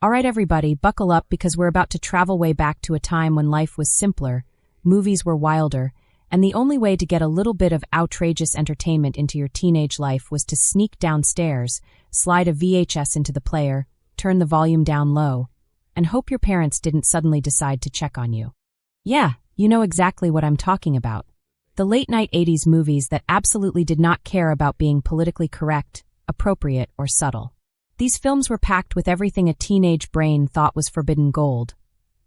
Alright everybody, buckle up because we're about to travel way back to a time when life was simpler, movies were wilder, and the only way to get a little bit of outrageous entertainment into your teenage life was to sneak downstairs, slide a VHS into the player, turn the volume down low, and hope your parents didn't suddenly decide to check on you. Yeah, you know exactly what I'm talking about. The late-night 80s movies that absolutely did not care about being politically correct, appropriate, or subtle. These films were packed with everything a teenage brain thought was forbidden gold.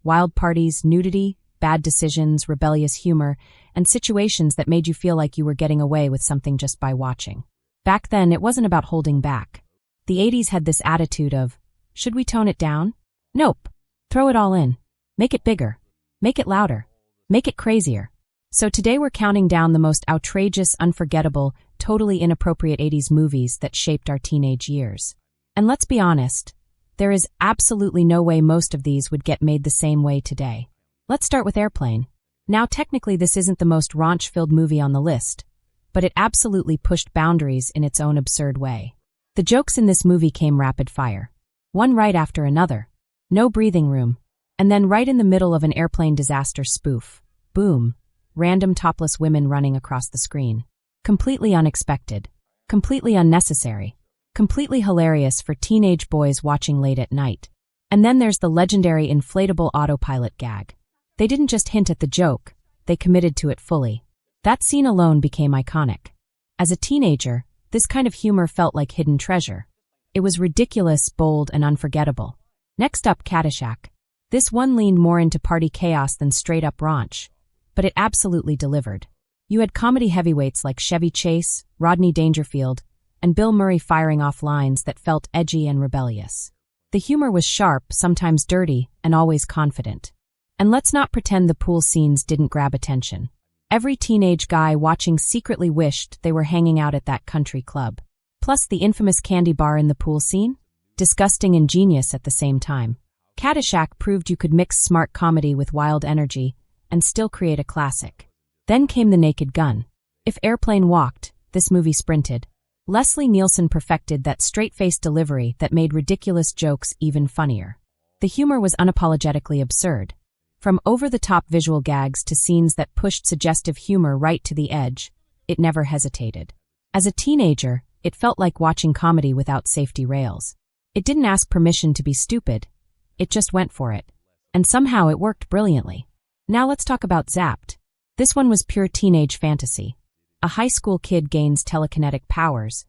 Wild parties, nudity, bad decisions, rebellious humor, and situations that made you feel like you were getting away with something just by watching. Back then, it wasn't about holding back. The 80s had this attitude of, should we tone it down? Nope. Throw it all in. Make it bigger. Make it louder. Make it crazier. So today we're counting down the most outrageous, unforgettable, totally inappropriate 80s movies that shaped our teenage years. And let's be honest, there is absolutely no way most of these would get made the same way today. Let's start with Airplane. Now technically this isn't the most raunch-filled movie on the list, but it absolutely pushed boundaries in its own absurd way. The jokes in this movie came rapid fire. One right after another. No breathing room. And then right in the middle of an airplane disaster spoof. Boom. Random topless women running across the screen. Completely unexpected. Completely unnecessary. Completely hilarious for teenage boys watching late at night. And then there's the legendary inflatable autopilot gag. They didn't just hint at the joke, they committed to it fully. That scene alone became iconic. As a teenager, this kind of humor felt like hidden treasure. It was ridiculous, bold, and unforgettable. Next up, Caddyshack. This one leaned more into party chaos than straight-up raunch, but it absolutely delivered. You had comedy heavyweights like Chevy Chase, Rodney Dangerfield, and Bill Murray firing off lines that felt edgy and rebellious. The humor was sharp, sometimes dirty, and always confident. And let's not pretend the pool scenes didn't grab attention. Every teenage guy watching secretly wished they were hanging out at that country club. Plus the infamous candy bar in the pool scene? Disgusting and genius at the same time. Caddyshack proved you could mix smart comedy with wild energy and still create a classic. Then came The Naked Gun. If Airplane walked, this movie sprinted. Leslie Nielsen perfected that straight-faced delivery that made ridiculous jokes even funnier. The humor was unapologetically absurd. From over-the-top visual gags to scenes that pushed suggestive humor right to the edge, it never hesitated. As a teenager, it felt like watching comedy without safety rails. It didn't ask permission to be stupid. It just went for it. And somehow it worked brilliantly. Now let's talk about Zapped. This one was pure teenage fantasy. A high school kid gains telekinetic powers,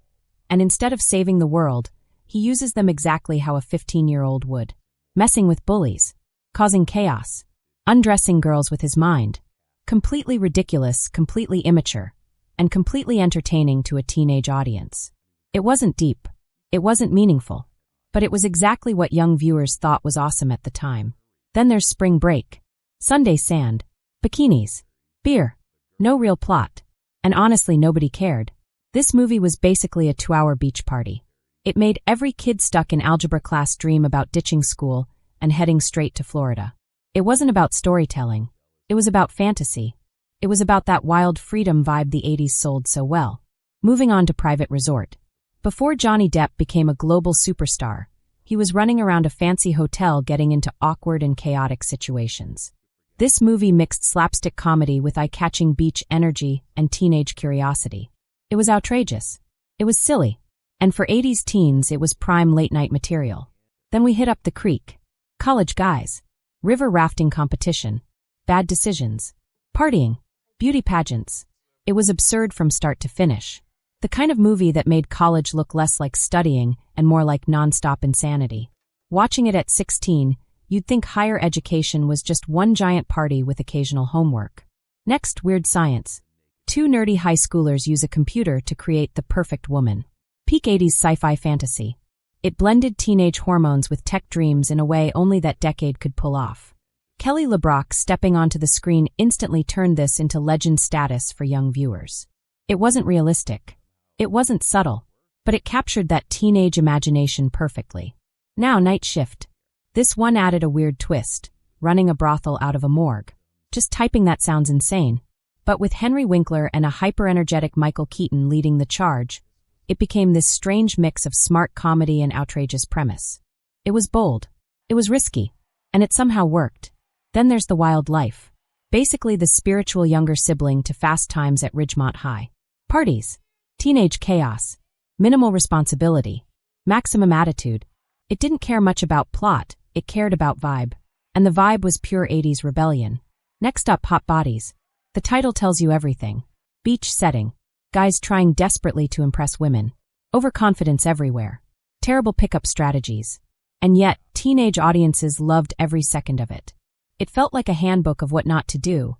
and instead of saving the world, he uses them exactly how a 15-year-old would. Messing with bullies. Causing chaos. Undressing girls with his mind. Completely ridiculous, completely immature, and completely entertaining to a teenage audience. It wasn't deep. It wasn't meaningful. But it was exactly what young viewers thought was awesome at the time. Then there's Spring Break. Sunday sand. Bikinis. Beer. No real plot. And honestly, nobody cared. This movie was basically a 2-hour beach party. It made every kid stuck in algebra class dream about ditching school and heading straight to Florida. It wasn't about storytelling. It was about fantasy. It was about that wild freedom vibe the 80s sold so well. Moving on to Private Resort. Before Johnny Depp became a global superstar, he was running around a fancy hotel getting into awkward and chaotic situations. This movie mixed slapstick comedy with eye-catching beach energy and teenage curiosity. It was outrageous. It was silly. And for 80s teens, it was prime late-night material. Then we hit up the creek. College guys. River rafting competition. Bad decisions. Partying. Beauty pageants. It was absurd from start to finish. The kind of movie that made college look less like studying and more like non-stop insanity. Watching it at 16, you'd think higher education was just one giant party with occasional homework. Next, Weird Science. 2 nerdy high schoolers use a computer to create the perfect woman. Peak 80s sci-fi fantasy. It blended teenage hormones with tech dreams in a way only that decade could pull off. Kelly LeBrock stepping onto the screen instantly turned this into legend status for young viewers. It wasn't realistic. It wasn't subtle. But it captured that teenage imagination perfectly. Now, Night Shift. This one added a weird twist, running a brothel out of a morgue. Just typing that sounds insane. But with Henry Winkler and a hyper-energetic Michael Keaton leading the charge, it became this strange mix of smart comedy and outrageous premise. It was bold, It was risky, and it somehow worked. Then there's the wild life. Basically the spiritual younger sibling to Fast Times at Ridgemont High. Parties. Teenage chaos. Minimal responsibility. Maximum attitude. It didn't care much about plot, it cared about vibe. And the vibe was pure 80s rebellion. Next up, Hot Bodies. The title tells you everything. Beach setting. Guys trying desperately to impress women. Overconfidence everywhere. Terrible pickup strategies. And yet, teenage audiences loved every second of it. It felt like a handbook of what not to do.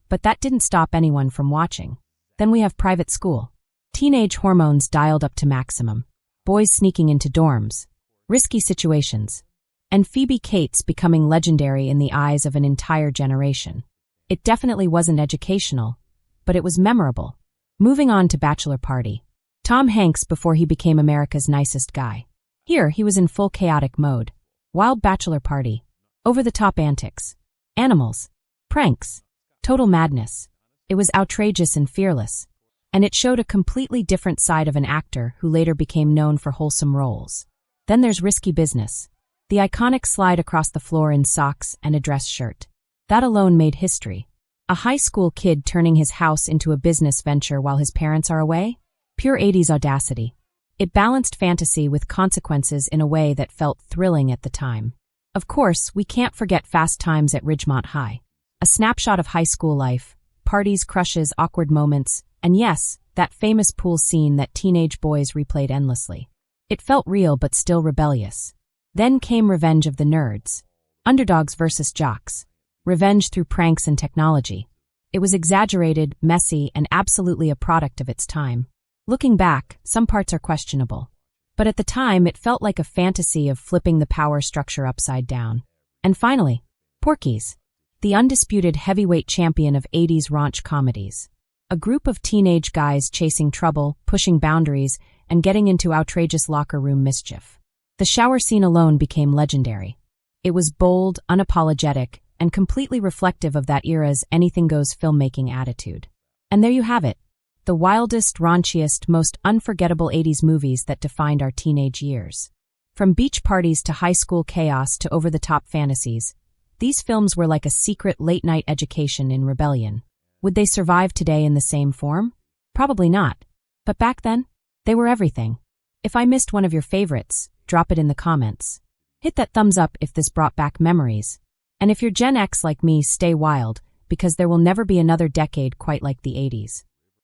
But that didn't stop anyone from watching. Then we have Private School. Teenage hormones dialed up to maximum. Boys sneaking into dorms. Risky situations. And Phoebe Cates becoming legendary in the eyes of an entire generation. It definitely wasn't educational, but it was memorable. Moving on to Bachelor Party. Tom Hanks before he became America's nicest guy. Here, he was in full chaotic mode. Wild bachelor party. Over-the-top antics. Animals. Pranks. Total madness. It was outrageous and fearless. And it showed a completely different side of an actor who later became known for wholesome roles. Then there's Risky Business. The iconic slide across the floor in socks and a dress shirt. That alone made history. A high school kid turning his house into a business venture while his parents are away? Pure 80s audacity. It balanced fantasy with consequences in a way that felt thrilling at the time. Of course, we can't forget Fast Times at Ridgemont High. A snapshot of high school life, parties, crushes, awkward moments, and yes, that famous pool scene that teenage boys replayed endlessly. It felt real but still rebellious. Then came Revenge of the Nerds. Underdogs versus jocks. Revenge through pranks and technology. It was exaggerated, messy, and absolutely a product of its time. Looking back, some parts are questionable. But at the time, it felt like a fantasy of flipping the power structure upside down. And finally, Porky's. The undisputed heavyweight champion of 80s raunch comedies. A group of teenage guys chasing trouble, pushing boundaries, and getting into outrageous locker room mischief. The shower scene alone became legendary. It was bold, unapologetic, and completely reflective of that era's anything-goes filmmaking attitude. And there you have it. The wildest, raunchiest, most unforgettable 80s movies that defined our teenage years. From beach parties to high school chaos to over-the-top fantasies, these films were like a secret late-night education in rebellion. Would they survive today in the same form? Probably not. But back then, they were everything. If I missed one of your favorites, drop it in the comments. Hit that thumbs up if this brought back memories. And if you're Gen X like me, stay wild, because there will never be another decade quite like the 80s.